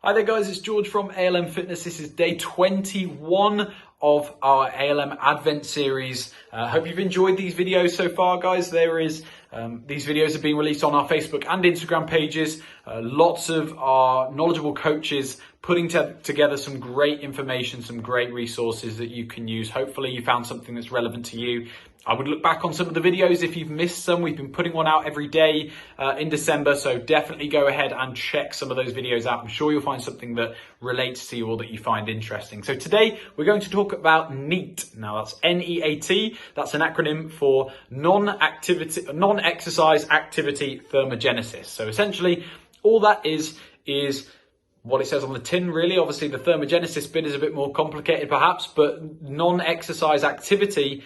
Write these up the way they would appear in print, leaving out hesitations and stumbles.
Hi there guys, it's George from ALM Fitness. This is day 21 of our ALM Advent series. Hope you've enjoyed these videos so far, guys. These videos are being released on our Facebook and Instagram pages. Lots of our knowledgeable coaches putting together some great information, some great resources that you can use. Hopefully you found something that's relevant to you. I would look back on some of the videos if you've missed some. We've been putting one out every day in December, so definitely go ahead and check some of those videos out. I'm sure you'll find something that relates to you or that you find interesting. So today we're going to talk about NEAT. Now that's N-E-A-T. That's an acronym for non-exercise activity thermogenesis. So essentially all that is what it says on the tin, really. Obviously the thermogenesis bit is a bit more complicated perhaps, but non-exercise activity,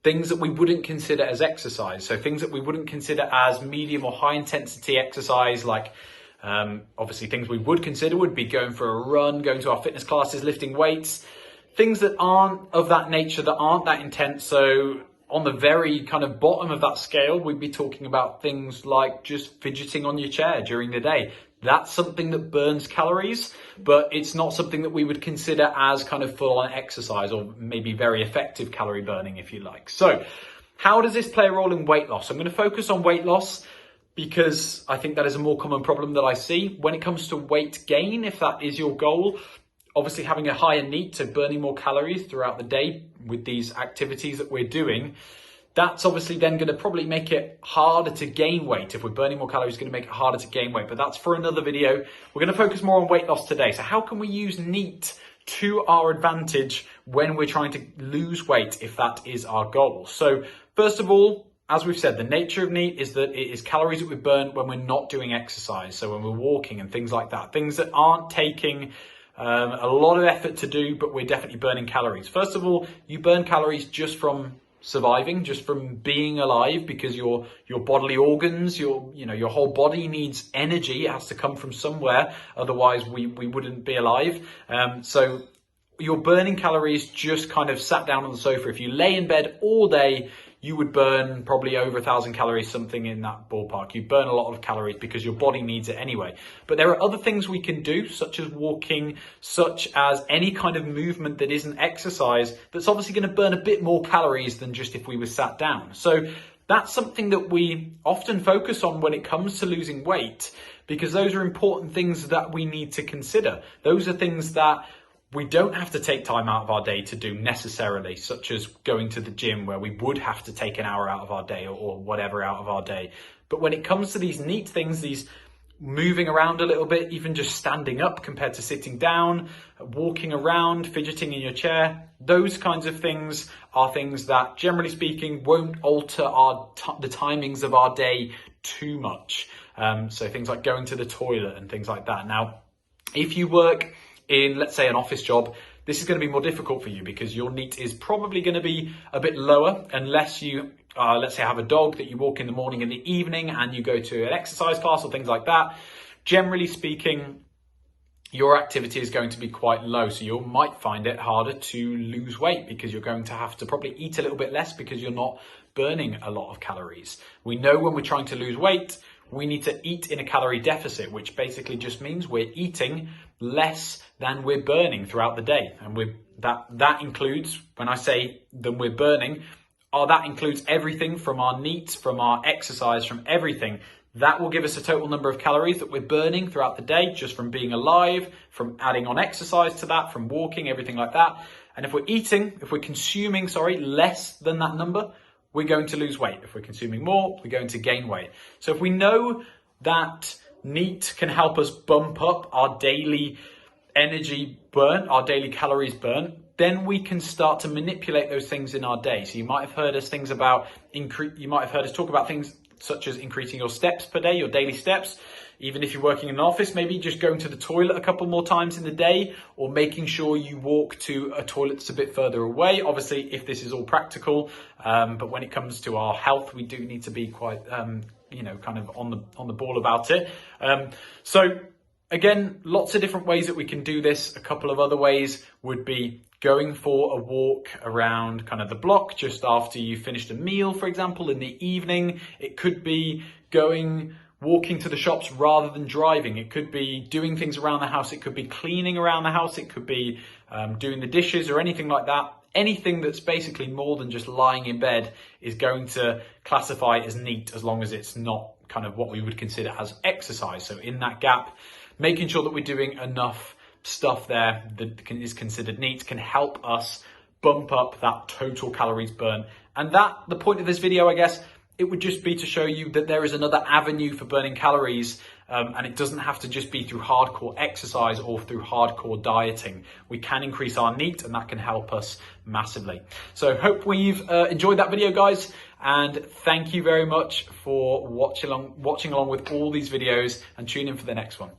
things that we wouldn't consider as exercise. So things that we wouldn't consider as medium or high intensity exercise, like obviously things we would consider would be going for a run, going to our fitness classes, lifting weights, things that aren't of that nature, that aren't that intense. So on the very kind of bottom of that scale, we'd be talking about things like just fidgeting on your chair during the day. That's something that burns calories, but it's not something that we would consider as kind of full-on exercise or maybe very effective calorie burning, if you like. So how does this play a role in weight loss? I'm going to focus on weight loss because I think that is a more common problem that I see. When it comes to weight gain, if that is your goal, obviously having a higher NEAT, so burning more calories throughout the day with these activities that we're doing, that's obviously then going to probably make it harder to gain weight. If we're burning more calories, it's going to make it harder to gain weight. But that's for another video. We're going to focus more on weight loss today. So how can we use NEAT to our advantage when we're trying to lose weight, if that is our goal? So first of all, as we've said, the nature of NEAT is that it is calories that we burn when we're not doing exercise. So when we're walking and things like that, things that aren't taking a lot of effort to do, but we're definitely burning calories. First of all, you burn calories just from surviving, just from being alive, because your bodily organs, your whole body needs energy. It has to come from somewhere, otherwise we wouldn't be alive. So you're burning calories just kind of sat down on the sofa. If you lay in bed all day, you would burn probably over 1,000 calories, something in that ballpark. You burn a lot of calories because your body needs it anyway. But there are other things we can do, such as walking, such as any kind of movement that isn't exercise, that's obviously going to burn a bit more calories than just if we were sat down. So that's something that we often focus on when it comes to losing weight, because those are important things that we need to consider. Those are things that we don't have to take time out of our day to do necessarily, such as going to the gym, where we would have to take an hour out of our day or whatever out of our day. But when it comes to these NEAT things, these moving around a little bit, even just standing up compared to sitting down, walking around, fidgeting in your chair, those kinds of things are things that, generally speaking, won't alter the timings of our day too much. So things like going to the toilet and things like that. Now, if you work in, let's say, an office job, this is going to be more difficult for you because your NEAT is probably going to be a bit lower unless you, let's say, have a dog that you walk in the morning and the evening and you go to an exercise class or things like that. Generally speaking, your activity is going to be quite low. So you might find it harder to lose weight because you're going to have to probably eat a little bit less because you're not burning a lot of calories. We know when we're trying to lose weight, we need to eat in a calorie deficit, which basically just means we're eating less than we're burning throughout the day. And that includes, when I say that we're burning, that includes everything from our NEAT, from our exercise, from everything. That will give us a total number of calories that we're burning throughout the day, just from being alive, from adding on exercise to that, from walking, everything like that. And if we're consuming less than that number, we're going to lose weight. If we're consuming more, we're going to gain weight. So if we know that NEAT can help us bump up our daily energy burn, our daily calories burn, then we can start to manipulate those things in our day. So you might have heard us talk about things such as increasing your steps per day, your daily steps. Even if you're working in an office, maybe just going to the toilet a couple more times in the day, or making sure you walk to a toilet that's a bit further away. Obviously, if this is all practical, but when it comes to our health, we do need to be quite, kind of on the ball about it. So again, lots of different ways that we can do this. A couple of other ways would be going for a walk around kind of the block just after you finished a meal, for example, in the evening. It could be going walking to the shops rather than driving. It could be doing things around the house. It could be cleaning around the house. It could be doing the dishes or anything like that. Anything that's basically more than just lying in bed is going to classify as NEAT, as long as it's not kind of what we would consider as exercise. So in that gap, making sure that we're doing enough stuff there that is considered NEAT can help us bump up that total calories burnt. And the point of this video, I guess, it would just be to show you that there is another avenue for burning calories, and it doesn't have to just be through hardcore exercise or through hardcore dieting. We can increase our NEAT, and that can help us massively. So hope we've enjoyed that video, guys, and thank you very much for watching along with all these videos, and tune in for the next one.